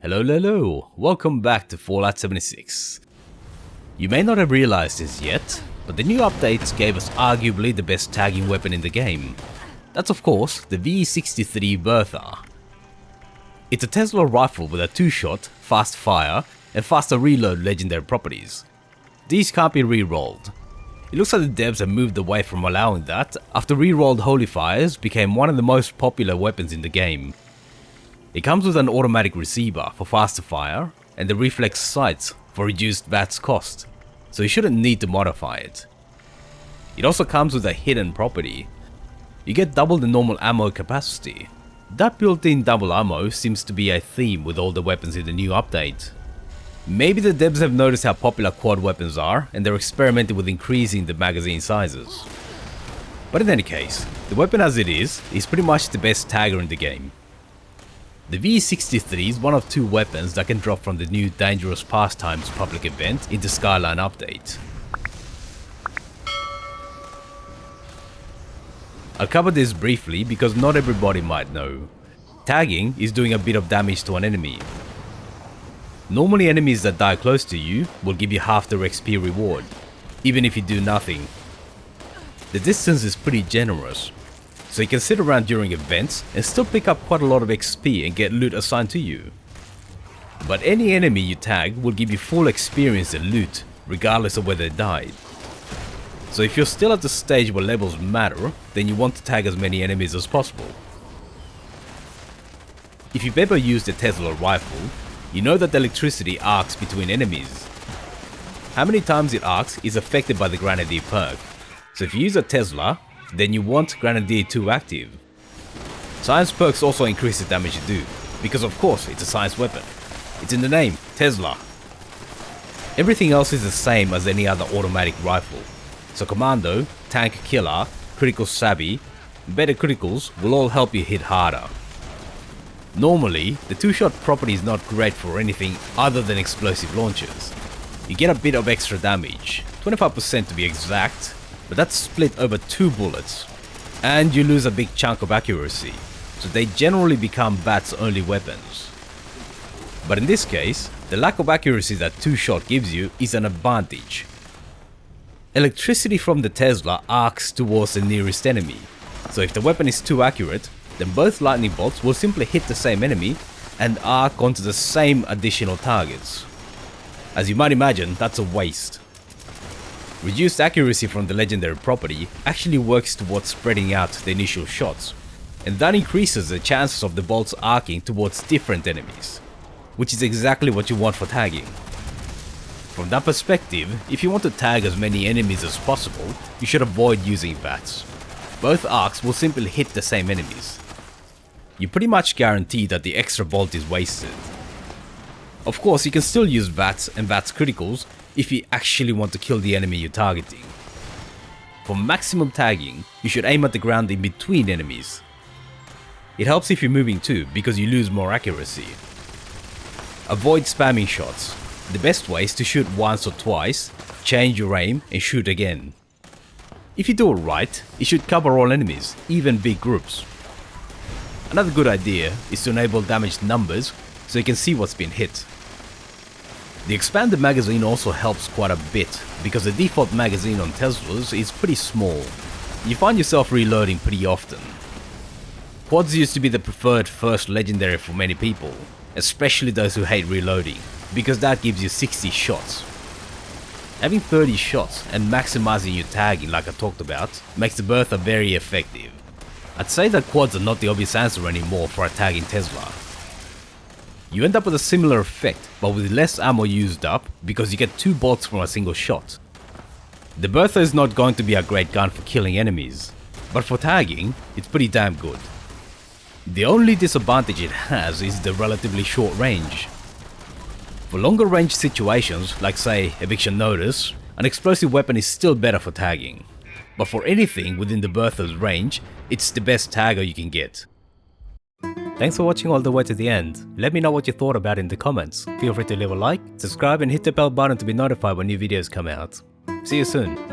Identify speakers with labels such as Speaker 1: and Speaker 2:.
Speaker 1: Hello, welcome back to Fallout 76. You may not have realized this yet, but the new updates gave us arguably the best tagging weapon in the game. That's of course the V63 Bertha. It's a Tesla rifle with a 2-shot, fast fire, and faster reload legendary properties. These can't be re-rolled. It looks like the devs have moved away from allowing that after re-rolled holy fires became one of the most popular weapons in the game. It comes with an automatic receiver for faster fire and the reflex sights for reduced VATS cost, so you shouldn't need to modify it. It also comes with a hidden property. You get double the normal ammo capacity. That built-in double ammo seems to be a theme with all the weapons in the new update. Maybe the devs have noticed how popular quad weapons are and they're experimenting with increasing the magazine sizes. But in any case, the weapon as it is pretty much the best tagger in the game. The V63 is one of 2 weapons that can drop from the new Dangerous Pastimes public event in the Skyline update. I'll cover this briefly because not everybody might know. Tagging is doing a bit of damage to an enemy. Normally enemies that die close to you will give you half their XP reward, even if you do nothing. The distance is pretty generous, so you can sit around during events and still pick up quite a lot of XP and get loot assigned to you. But any enemy you tag will give you full experience and loot, regardless of whether they died. So if you're still at the stage where levels matter, then you want to tag as many enemies as possible. If you've ever used a Tesla rifle, you know that the electricity arcs between enemies. How many times it arcs is affected by the Grenadier perk, so if you use a Tesla, then you want Grenadier 2 active. Science perks also increase the damage you do, because of course it's a science weapon. It's in the name, Tesla. Everything else is the same as any other automatic rifle. So Commando, Tank Killer, Critical Savvy, better criticals will all help you hit harder. Normally, the 2-shot property is not great for anything other than explosive launchers. You get a bit of extra damage, 25% to be exact, but that's split over 2 bullets, and you lose a big chunk of accuracy, so they generally become VATS only weapons. But in this case, the lack of accuracy that 2-shot gives you is an advantage. Electricity from the Tesla arcs towards the nearest enemy, so if the weapon is too accurate, then both lightning bolts will simply hit the same enemy and arc onto the same additional targets. As you might imagine, that's a waste. Reduced accuracy from the legendary property actually works towards spreading out the initial shots, and that increases the chances of the bolts arcing towards different enemies, which is exactly what you want for tagging. From that perspective, if you want to tag as many enemies as possible, you should avoid using VATS. Both arcs will simply hit the same enemies. You pretty much guarantee that the extra bolt is wasted. Of course, you can still use VATS and VATS criticals if you actually want to kill the enemy you're targeting. For maximum tagging, you should aim at the ground in between enemies. It helps if you're moving too, because you lose more accuracy. Avoid spamming shots. The best way is to shoot once or twice, change your aim and shoot again. If you do it right, it should cover all enemies, even big groups. Another good idea is to enable damaged numbers so you can see what's been hit. The expanded magazine also helps quite a bit, because the default magazine on Teslas is pretty small. You find yourself reloading pretty often. Quads used to be the preferred first legendary for many people, especially those who hate reloading, because that gives you 60 shots. Having 30 shots and maximizing your tagging like I talked about makes the Bertha very effective. I'd say that quads are not the obvious answer anymore for a tagging Tesla. You end up with a similar effect, but with less ammo used up because you get 2 bolts from a single shot. The Bertha is not going to be a great gun for killing enemies, but for tagging, it's pretty damn good. The only disadvantage it has is the relatively short range. For longer range situations, like say eviction notice, an explosive weapon is still better for tagging. But for anything within the Bertha's range, it's the best tagger you can get. Thanks for watching all the way to the end. Let me know what you thought about it in the comments. Feel free to leave a like, subscribe and hit the bell button to be notified when new videos come out. See you soon.